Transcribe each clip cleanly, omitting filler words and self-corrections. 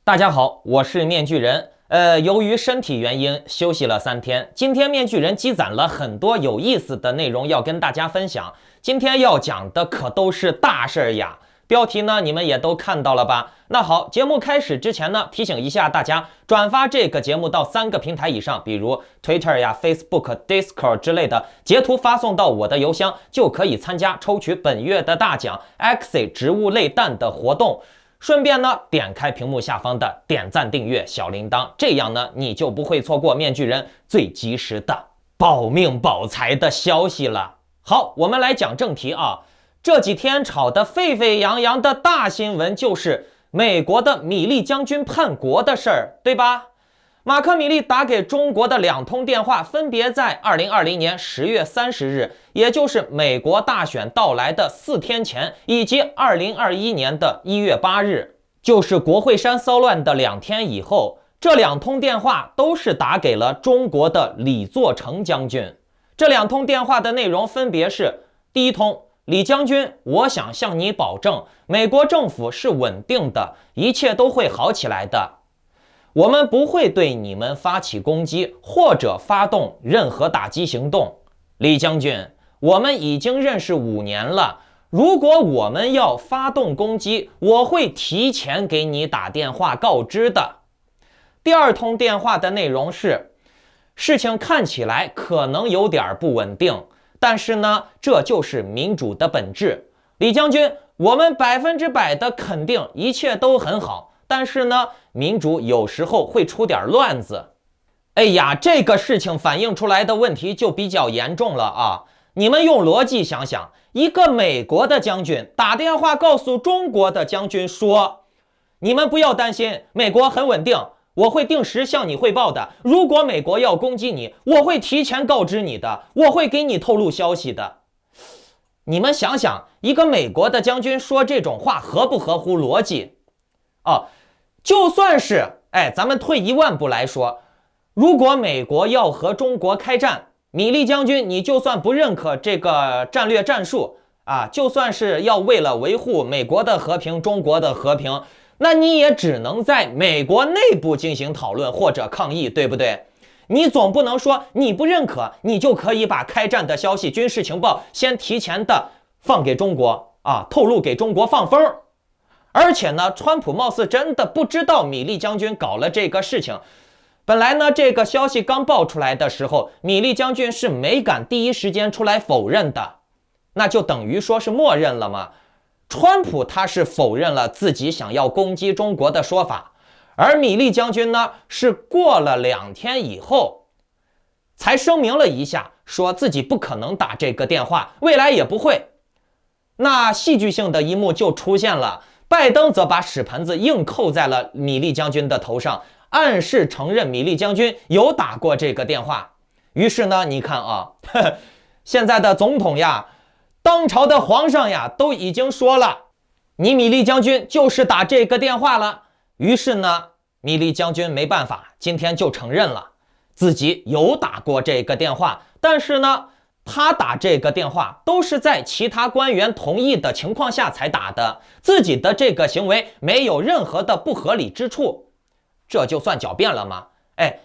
大家好，我是面具人。由于身体原因休息了3天，今天面具人积攒了很多有意思的内容要跟大家分享。今天要讲的可都是大事儿呀。标题呢，你们也都看到了吧？那好，节目开始之前呢，提醒一下大家，转发这个节目到3个平台以上，比如 Twitter 呀、Facebook、Discord 之类的，截图发送到我的邮箱，就可以参加抽取本月的大奖 Axie 植物类蛋的活动。顺便呢，点开屏幕下方的点赞、订阅、小铃铛，这样呢，你就不会错过面具人最及时的保命保财的消息了。好，我们来讲正题啊。这几天炒得沸沸扬扬的大新闻就是美国的米利将军叛国的事儿，对吧？马克·米利打给中国的2通电话，分别在2020年10月30日，也就是美国大选到来的4天前，以及2021年的1月8日，就是国会山骚乱的2天以后。这2通电话都是打给了中国的李作成将军。这2通电话的内容分别是：第一通，李将军，我想向你保证，美国政府是稳定的，一切都会好起来的。我们不会对你们发起攻击或者发动任何打击行动。李将军，我们已经认识5年了，如果我们要发动攻击，我会提前给你打电话告知的。第2通电话的内容是：事情看起来可能有点不稳定，但是呢，这就是民主的本质。李将军，我们100%的肯定一切都很好。但是呢，民主有时候会出点乱子。哎呀，这个事情反映出来的问题就比较严重了啊！你们用逻辑想想，一个美国的将军打电话告诉中国的将军说：“你们不要担心，美国很稳定，我会定时向你汇报的。如果美国要攻击你，我会提前告知你的，我会给你透露消息的。”你们想想，一个美国的将军说这种话合不合乎逻辑？就算是咱们退1万步来说，如果美国要和中国开战，米利将军你就算不认可这个战略战术啊，就算是要为了维护美国的和平、中国的和平，那你也只能在美国内部进行讨论或者抗议，对不对？你总不能说你不认可，你就可以把开战的消息、军事情报先提前的放给中国啊，透露给中国放风。而且呢，川普貌似真的不知道米利将军搞了这个事情。本来呢，这个消息刚爆出来的时候，米利将军是没敢第一时间出来否认的，那就等于说是默认了嘛。川普他是否认了自己想要攻击中国的说法，而米利将军呢，是过了2天以后才声明了一下，说自己不可能打这个电话，未来也不会。那戏剧性的一幕就出现了。拜登则把屎盆子硬扣在了米利将军的头上，暗示承认米利将军有打过这个电话。于是呢，你看啊，现在的总统呀，当朝的皇上呀，都已经说了，你米利将军就是打这个电话了。于是呢，米利将军没办法，今天就承认了自己有打过这个电话，但是呢，他打这个电话都是在其他官员同意的情况下才打的，自己的这个行为没有任何的不合理之处，这就算狡辩了吗？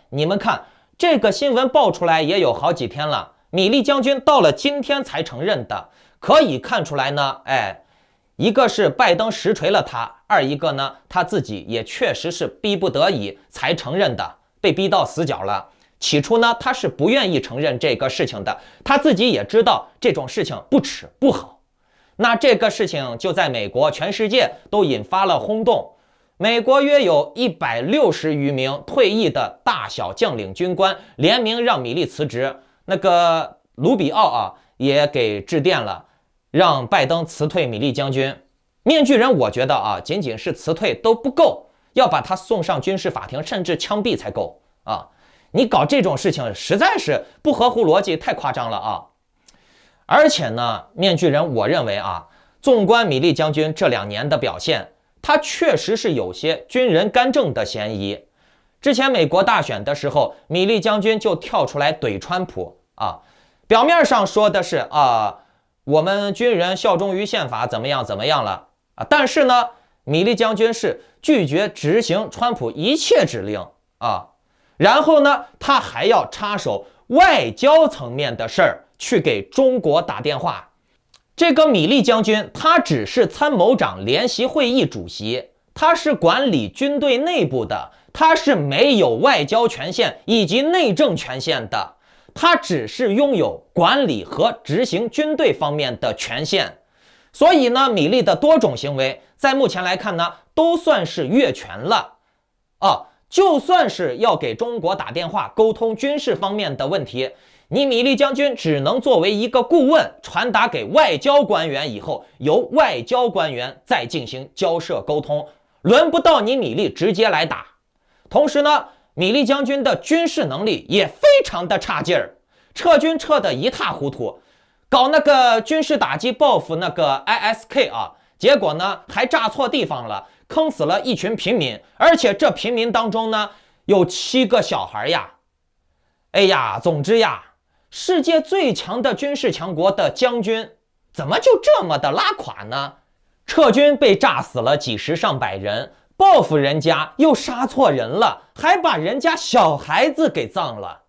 你们看这个新闻爆出来也有好几天了，米利将军到了今天才承认的，可以看出来呢，一个是拜登实锤了他，二一个呢，他自己也确实是逼不得已才承认的，被逼到死角了。起初呢，他是不愿意承认这个事情的，他自己也知道这种事情不耻不好。那这个事情就在美国全世界都引发了轰动，美国约有160余名退役的大小将领军官联名让米利辞职，那个卢比奥啊也给致电了，让拜登辞退米利将军。面具人我觉得啊，仅仅是辞退都不够，要把他送上军事法庭，甚至枪毙才够啊。你搞这种事情实在是不合乎逻辑，太夸张了啊！而且呢，面具人我认为啊，纵观米利将军这2年的表现，他确实是有些军人干政的嫌疑。之前美国大选的时候，米利将军就跳出来怼川普啊，表面上说的是我们军人效忠于宪法怎么样怎么样了啊，但是呢，米利将军是拒绝执行川普一切指令啊。然后呢，他还要插手外交层面的事儿，去给中国打电话。这个米利将军，他只是参谋长联席会议主席，他是管理军队内部的，他是没有外交权限以及内政权限的，他只是拥有管理和执行军队方面的权限。所以呢，米利的多种行为，在目前来看呢，都算是越权了啊。就算是要给中国打电话沟通军事方面的问题，你米利将军只能作为一个顾问，传达给外交官员以后，由外交官员再进行交涉沟通，轮不到你米利直接来打。同时呢，米利将军的军事能力也非常的差劲儿，撤军撤得一塌糊涂，搞那个军事打击报复那个 ISK 啊，结果呢还炸错地方了，坑死了一群平民，而且这平民当中呢有7个小孩呀。哎呀，总之呀，世界最强的军事强国的将军怎么就这么的拉垮呢？撤军被炸死了几十上百人，报复人家又杀错人了，还把人家小孩子给葬了。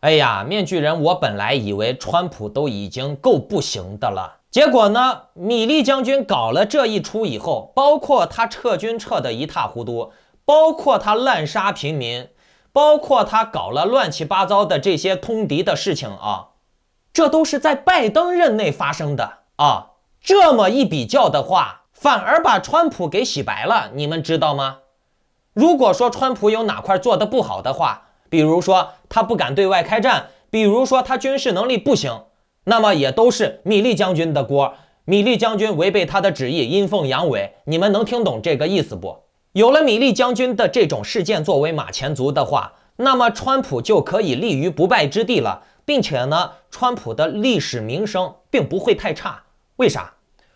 哎呀，面具人，我本来以为川普都已经够不行的了，结果呢，米利将军搞了这一出以后，包括他撤军撤得一塌糊涂，包括他滥杀平民，包括他搞了乱七八糟的这些通敌的事情啊，这都是在拜登任内发生的啊。这么一比较的话，反而把川普给洗白了，你们知道吗？如果说川普有哪块做得不好的话，比如说他不敢对外开战，比如说他军事能力不行，那么也都是米利将军的锅。米利将军违背他的旨意，阴奉阳违，你们能听懂这个意思不？有了米利将军的这种事件作为马前卒的话，那么川普就可以立于不败之地了，并且呢，川普的历史名声并不会太差。为啥？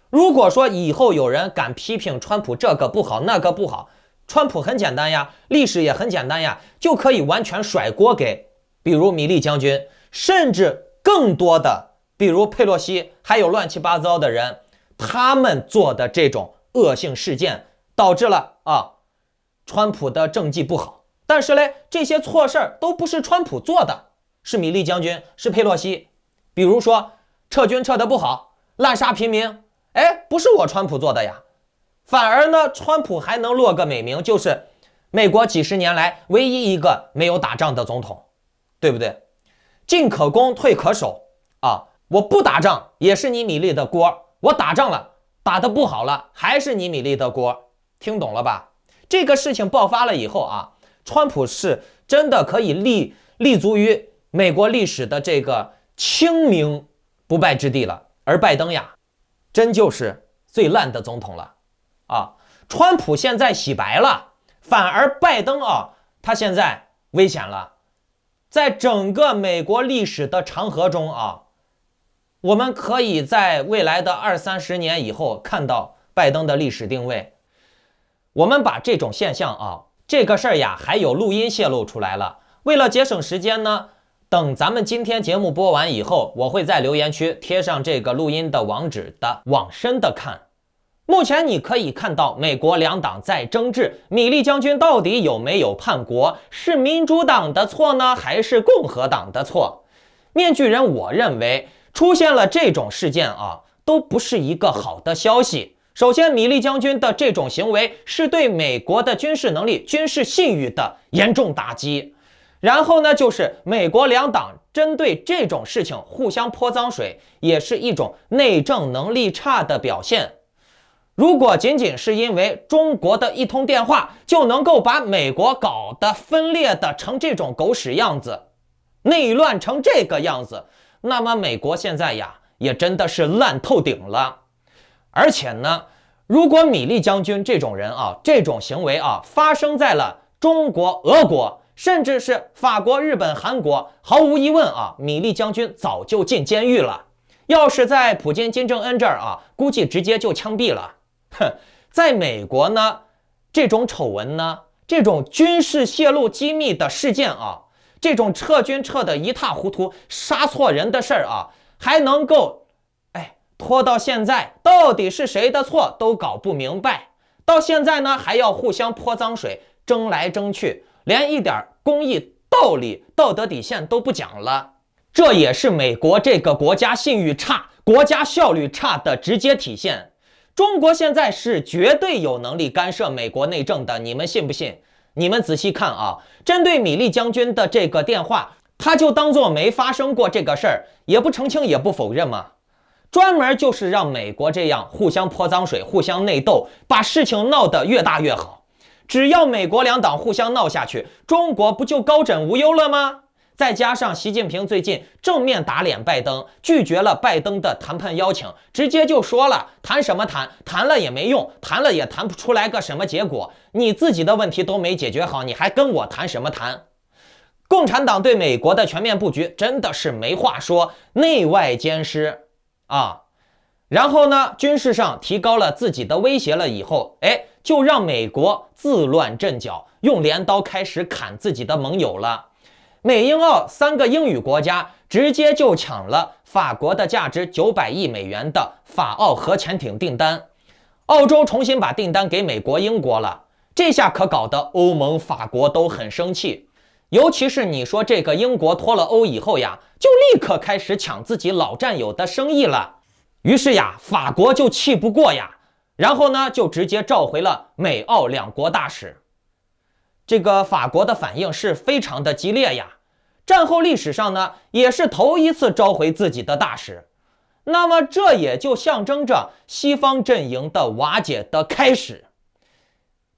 如果说以后有人敢批评川普这个不好那个不好，川普很简单呀，历史也很简单呀，就可以完全甩锅给比如米利将军，甚至更多的比如佩洛西还有乱七八糟的人，他们做的这种恶性事件导致了川普的政绩不好。但是嘞，这些错事儿都不是川普做的，是米利将军，是佩洛西。比如说撤军撤得不好，滥杀平民，不是我川普做的呀。反而呢，川普还能落个美名，就是美国几十年来唯一一个没有打仗的总统，对不对？进可攻，退可守啊！我不打仗也是你米利的锅，我打仗了，打得不好了，还是你米利的锅，听懂了吧？这个事情爆发了以后啊，川普是真的可以立足于美国历史的这个清明不败之地了，而拜登呀，真就是最烂的总统了。川普现在洗白了，反而拜登他现在危险了。在整个美国历史的长河中我们可以在未来的20-30年以后看到拜登的历史定位。我们把这种现象这个事儿呀，还有录音泄露出来了。为了节省时间呢，等咱们今天节目播完以后，我会在留言区贴上这个录音的网址的，往深的看。目前你可以看到美国两党在争执，米利将军到底有没有叛国，是民主党的错呢，还是共和党的错？面具人，我认为出现了这种事件都不是一个好的消息。首先，米利将军的这种行为是对美国的军事能力、军事信誉的严重打击。然后呢，就是美国两党针对这种事情互相泼脏水，也是一种内政能力差的表现。如果仅仅是因为中国的一通电话就能够把美国搞得分裂的成这种狗屎样子，内乱成这个样子，那么美国现在呀也真的是烂透顶了。而且呢，如果米利将军这种人这种行为发生在了中国、俄国，甚至是法国、日本、韩国，毫无疑问米利将军早就进监狱了。要是在普京、金正恩这儿估计直接就枪毙了。在美国呢，这种丑闻呢，这种军事泄露机密的事件这种撤军撤得一塌糊涂、杀错人的事儿还能够拖到现在，到底是谁的错都搞不明白。到现在呢还要互相泼脏水，争来争去，连一点公义、道理、道德底线都不讲了。这也是美国这个国家信誉差、国家效率差的直接体现。中国现在是绝对有能力干涉美国内政的，你们信不信？你们仔细看啊，针对米利将军的这个电话，他就当作没发生过这个事儿，也不澄清也不否认嘛，专门就是让美国这样互相泼脏水、互相内斗，把事情闹得越大越好。只要美国两党互相闹下去，中国不就高枕无忧了吗？再加上习近平最近正面打脸拜登，拒绝了拜登的谈判邀请，直接就说了，谈什么谈，谈了也没用，谈了也谈不出来个什么结果，你自己的问题都没解决好，你还跟我谈什么谈？共产党对美国的全面布局真的是没话说，内外兼施啊。然后呢，军事上提高了自己的威胁了以后，就让美国自乱阵脚，用镰刀开始砍自己的盟友了。美英澳3个英语国家直接就抢了法国的价值900亿美元的法澳核潜艇订单，澳洲重新把订单给美国、英国了，这下可搞得欧盟、法国都很生气。尤其是你说这个英国脱了欧以后呀，就立刻开始抢自己老战友的生意了。于是呀，法国就气不过呀，然后呢就直接召回了美澳2国大使。这个法国的反应是非常的激烈呀，战后历史上呢也是头一次召回自己的大使。那么这也就象征着西方阵营的瓦解的开始，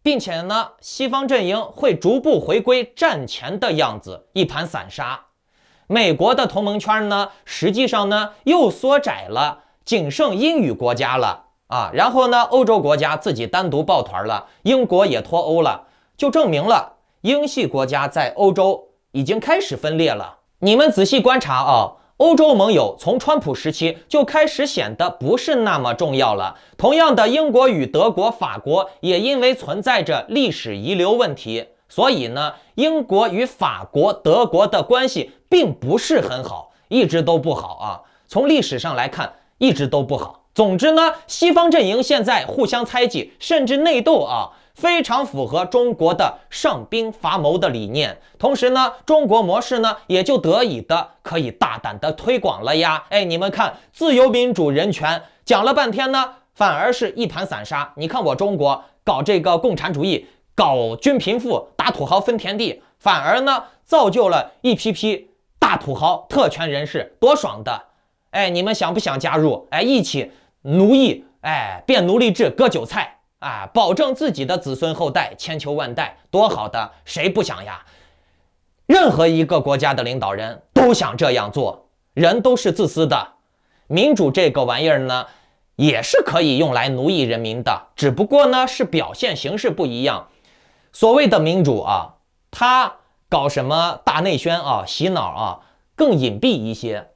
并且呢西方阵营会逐步回归战前的样子，一盘散沙。美国的同盟圈呢实际上呢又缩窄了，仅剩英语国家了啊，然后呢欧洲国家自己单独抱团了，英国也脱欧了，就证明了英系国家在欧洲已经开始分裂了。你们仔细观察啊，欧洲盟友从川普时期就开始显得不是那么重要了。同样的，英国与德国、法国也因为存在着历史遗留问题，所以呢，英国与法国、德国的关系并不是很好，一直都不好啊。从历史上来看，一直都不好。总之呢，西方阵营现在互相猜忌，甚至内斗啊，非常符合中国的上兵伐谋的理念。同时呢，中国模式呢也就得以的可以大胆的推广了呀。你们看，自由民主人权讲了半天呢，反而是一盘散沙。你看我中国搞这个共产主义，搞均贫富，打土豪分田地，反而呢造就了一批批大土豪特权人士，多爽的。你们想不想加入？一起奴役，变奴隶制，割韭菜啊，保证自己的子孙后代千秋万代，多好的，谁不想呀？任何一个国家的领导人都想这样做，人都是自私的。民主这个玩意儿呢，也是可以用来奴役人民的，只不过呢是表现形式不一样。所谓的民主啊，它搞什么大内宣啊、洗脑啊，更隐蔽一些，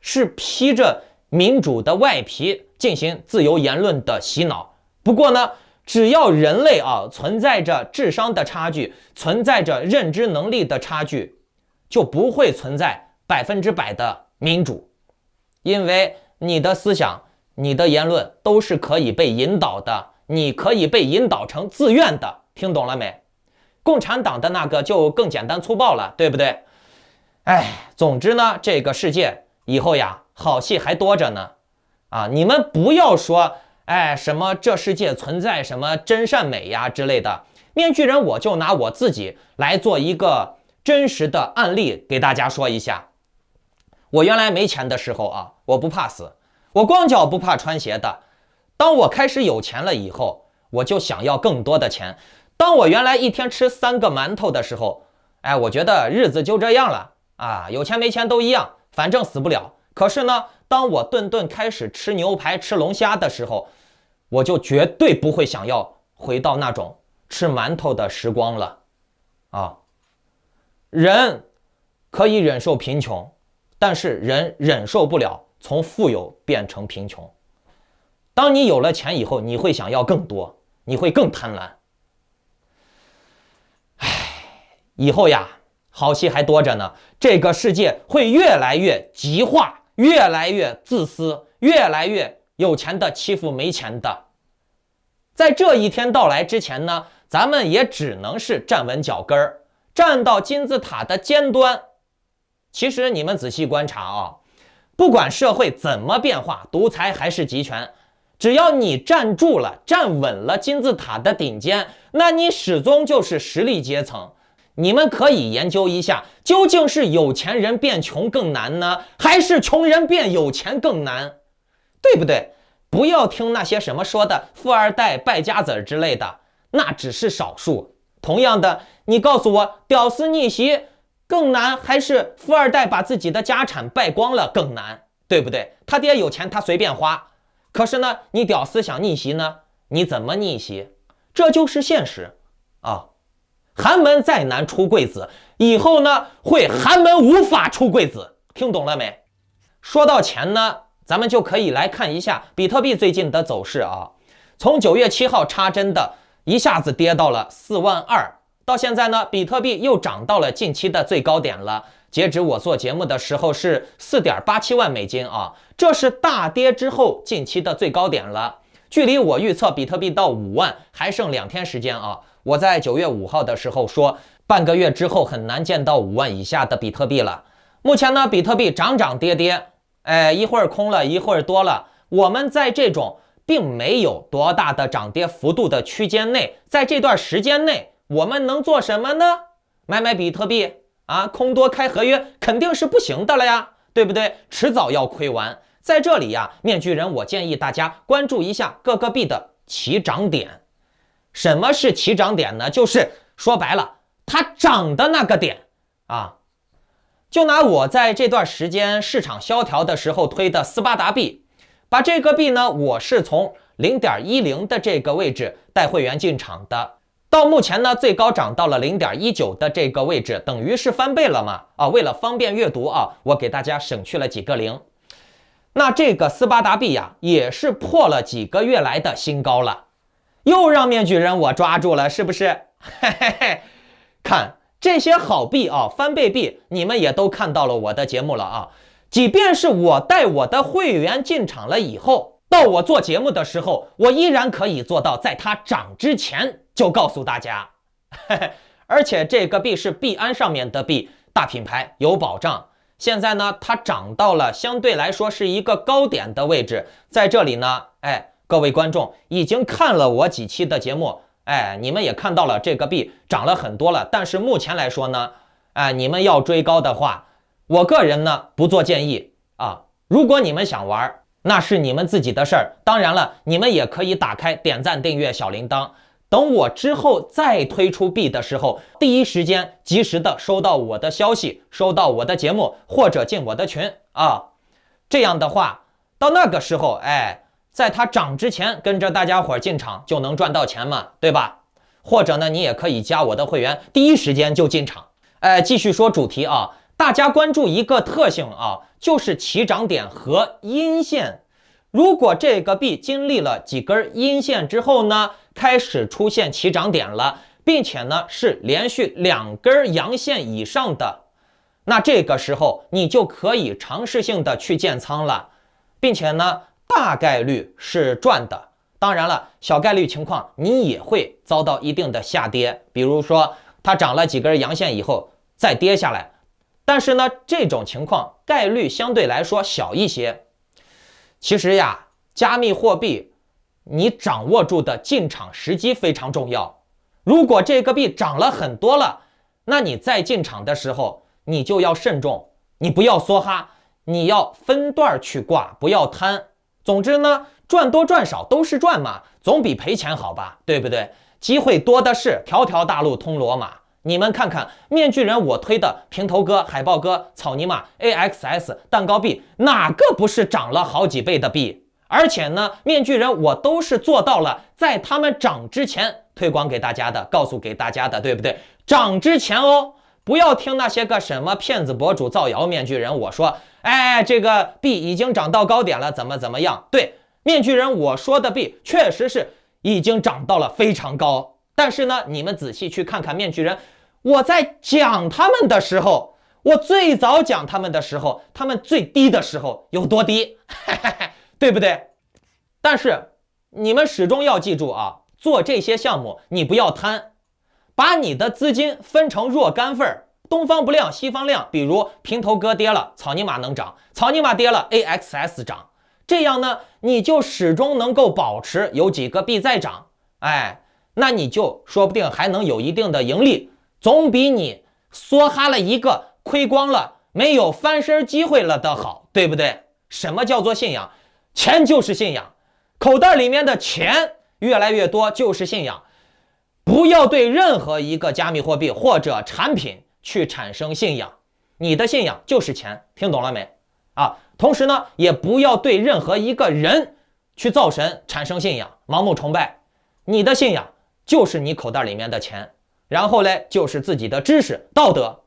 是披着民主的外皮进行自由言论的洗脑。不过呢，只要人类啊存在着智商的差距，存在着认知能力的差距，就不会存在100%的民主。因为你的思想、你的言论都是可以被引导的，你可以被引导成自愿的，听懂了没？共产党的那个就更简单粗暴了，对不对？总之呢，这个世界以后呀，好戏还多着呢。你们不要说什么这世界存在什么真善美呀之类的。面具人我就拿我自己来做一个真实的案例给大家说一下。我原来没钱的时候啊，我不怕死，我光脚不怕穿鞋的。当我开始有钱了以后，我就想要更多的钱。当我原来一天吃3个馒头的时候，我觉得日子就这样了啊，有钱没钱都一样，反正死不了。可是呢，当我顿顿开始吃牛排、吃龙虾的时候，我就绝对不会想要回到那种吃馒头的时光了啊。人可以忍受贫穷，但是人忍受不了从富有变成贫穷。当你有了钱以后，你会想要更多，你会更贪婪。以后呀，好戏还多着呢。这个世界会越来越极化，越来越自私，越来越有钱的欺负没钱的。在这一天到来之前呢，咱们也只能是站稳脚跟儿，站到金字塔的尖端。其实你们仔细观察啊，不管社会怎么变化，独裁还是集权，只要你站住了，站稳了金字塔的顶尖，那你始终就是实力阶层。你们可以研究一下，究竟是有钱人变穷更难呢，还是穷人变有钱更难？对不对？不要听那些什么说的富二代败家子之类的，那只是少数。同样的，你告诉我，屌丝逆袭更难，还是富二代把自己的家产败光了更难？对不对？他爹有钱，他随便花。可是呢，你屌丝想逆袭呢，你怎么逆袭？这就是现实啊！寒门再难出贵子，以后呢会寒门无法出贵子，听懂了没？说到钱呢，咱们就可以来看一下比特币最近的走势啊。从9月7号插针的，一下子跌到了42000，到现在呢，比特币又涨到了近期的最高点了。截止我做节目的时候是4.87万美金啊，这是大跌之后近期的最高点了。距离我预测比特币到5万还剩2天时间啊。我在9月5号的时候说，半个月之后很难见到5万以下的比特币了。目前呢，比特币涨涨跌跌，一会儿空了，一会儿多了。我们在这种并没有多大的涨跌幅度的区间内，在这段时间内，我们能做什么呢？买比特币啊，空多开合约肯定是不行的了呀，对不对？迟早要亏完。在这里呀，面具人，我建议大家关注一下各个币的起涨点。什么是起涨点呢？就是说白了，它涨的那个点啊。就拿我在这段时间市场萧条的时候推的斯巴达币，把这个币呢，我是从0.10的这个位置带会员进场的，到目前呢最高涨到了0.19的这个位置，等于是翻倍了嘛啊！为了方便阅读啊，我给大家省去了几个零。那这个斯巴达币呀，也是破了几个月来的新高了，又让面具人我抓住了，是不是？嘿嘿嘿，看这些好币啊，翻倍币，你们也都看到了我的节目了啊。即便是我带我的会员进场了以后，到我做节目的时候，我依然可以做到在它涨之前就告诉大家。嘿嘿，而且这个币是币安上面的币，大品牌有保障。现在呢，它涨到了相对来说是一个高点的位置，在这里呢，各位观众已经看了我几期的节目，你们也看到了这个币涨了很多了。但是目前来说呢，你们要追高的话，我个人呢不做建议啊。如果你们想玩，那是你们自己的事儿。当然了，你们也可以打开点赞、订阅、小铃铛。等我之后再推出币的时候，第一时间及时的收到我的消息，收到我的节目，或者进我的群啊。这样的话，到那个时候，在它涨之前跟着大家伙进场就能赚到钱嘛，对吧？或者呢，你也可以加我的会员，第一时间就进场。继续说主题啊，大家关注一个特性啊，就是起涨点和阴线。如果这个币经历了几根阴线之后呢，开始出现起涨点了，并且呢是连续2根阳线以上的，那这个时候你就可以尝试性的去建仓了，并且呢大概率是赚的。当然了，小概率情况你也会遭到一定的下跌，比如说它涨了几根阳线以后再跌下来，但是呢这种情况概率相对来说小一些。其实呀，加密货币你掌握住的进场时机非常重要。如果这个币涨了很多了，那你在进场的时候你就要慎重，你不要梭哈，你要分段去挂，不要贪。总之呢，赚多赚少都是赚嘛，总比赔钱好吧，对不对？机会多的是，条条大路通罗马。你们看看面具人我推的平头哥、海豹哥、草泥马、AXS、蛋糕币，哪个不是涨了好几倍的币？而且呢，面具人我都是做到了在他们涨之前推广给大家的，告诉给大家的，对不对？涨之前哦，不要听那些个什么骗子博主造谣面具人我说，这个币已经涨到高点了，怎么样？对，面具人我说的币确实是已经涨到了非常高。但是呢，你们仔细去看看面具人，我在讲他们的时候，我最早讲他们的时候，他们最低的时候有多低，对不对？但是你们始终要记住啊，做这些项目，你不要贪，把你的资金分成若干份儿，东方不亮西方亮。比如平头哥跌了，草泥马能涨；草泥马跌了 ，AXS 涨。这样呢，你就始终能够保持有几个币在涨，那你就说不定还能有一定的盈利，总比你梭哈了一个亏光了，没有翻身机会了的好，对不对？什么叫做信仰？钱就是信仰，口袋里面的钱越来越多就是信仰。不要对任何一个加密货币或者产品去产生信仰，你的信仰就是钱，听懂了没？同时呢，也不要对任何一个人去造神产生信仰，盲目崇拜。你的信仰就是你口袋里面的钱，然后呢，就是自己的知识、道德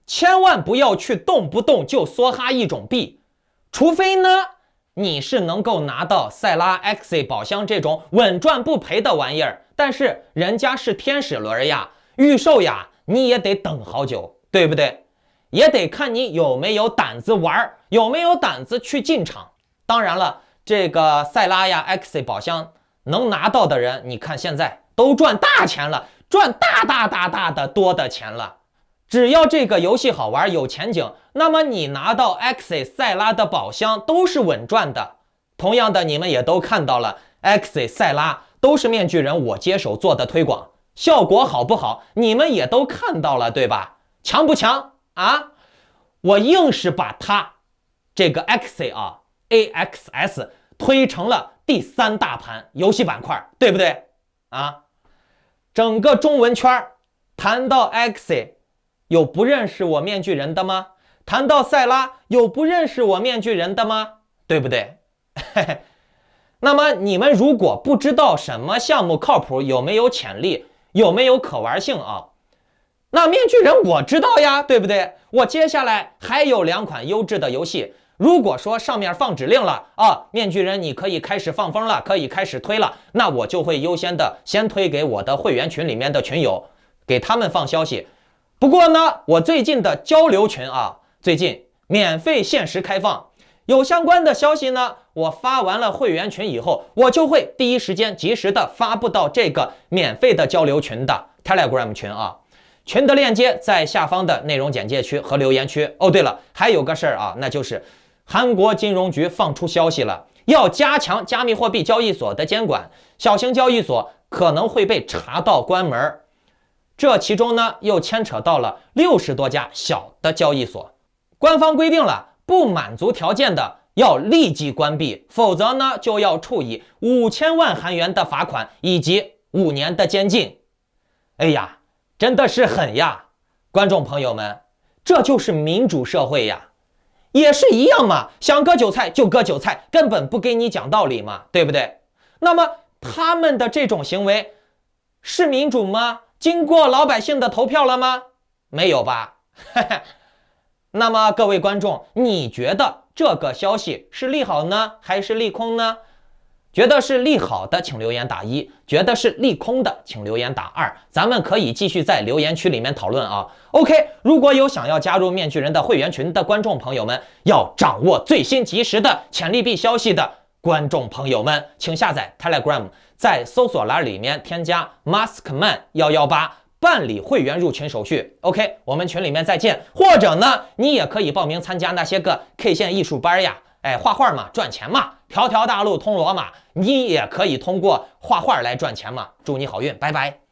千万不要去动不动就梭哈一种币，除非呢，你是能够拿到塞拉 XZ 宝箱这种稳赚不赔的玩意儿，但是人家是天使轮呀，预售呀，你也得等好久，对不对？也得看你有没有胆子玩，有没有胆子去进场。当然了，这个塞拉呀 XZ 宝箱能拿到的人，你看现在都赚大钱了，赚大的多的钱了。只要这个游戏好玩有前景，那么你拿到 XZ 塞拉的宝箱都是稳赚的。同样的，你们也都看到了 XZ 塞拉都是面具人我接手做的推广，效果好不好你们也都看到了，对吧？强不强我硬是把它这个 XZ AXS 推成了第3大盘游戏板块，对不对整个中文圈谈到 XZ 有不认识我面具人的吗？谈到塞拉有不认识我面具人的吗？对不对？那么你们如果不知道什么项目靠谱，有没有潜力，有没有可玩性那面具人我知道呀，对不对？我接下来还有2款优质的游戏，如果说上面放指令了面具人你可以开始放风了，可以开始推了，那我就会优先的先推给我的会员群里面的群友，给他们放消息。不过呢，我最近的交流群最近免费限时开放，有相关的消息呢，我发完了会员群以后，我就会第一时间及时的发布到这个免费的交流群的 Telegram 群群的链接在下方的内容简介区和留言区。对了，还有个事儿那就是韩国金融局放出消息了，要加强加密货币交易所的监管，小型交易所可能会被查到关门。这其中呢，又牵扯到了60多家小的交易所。官方规定了，不满足条件的要立即关闭，否则呢，就要处以5000万韩元的罚款以及5年的监禁。哎呀，真的是狠呀！观众朋友们，这就是民主社会呀，也是一样嘛，想割韭菜就割韭菜，根本不给你讲道理嘛，对不对？那么他们的这种行为是民主吗？经过老百姓的投票了吗？没有吧？那么各位观众，你觉得这个消息是利好呢，还是利空呢？觉得是利好的请留言打1，觉得是利空的请留言打2，咱们可以继续在留言区里面讨论OK， 如果有想要加入面具人的会员群的观众朋友们，要掌握最新及时的潜力币消息的观众朋友们，请下载 Telegram， 在搜索栏里面添加 Maskman118，办理会员入群手续。 OK， 我们群里面再见。或者呢，你也可以报名参加那些个 K 线艺术班呀，画画嘛，赚钱嘛，条条大路通罗马，你也可以通过画画来赚钱嘛。祝你好运，拜拜。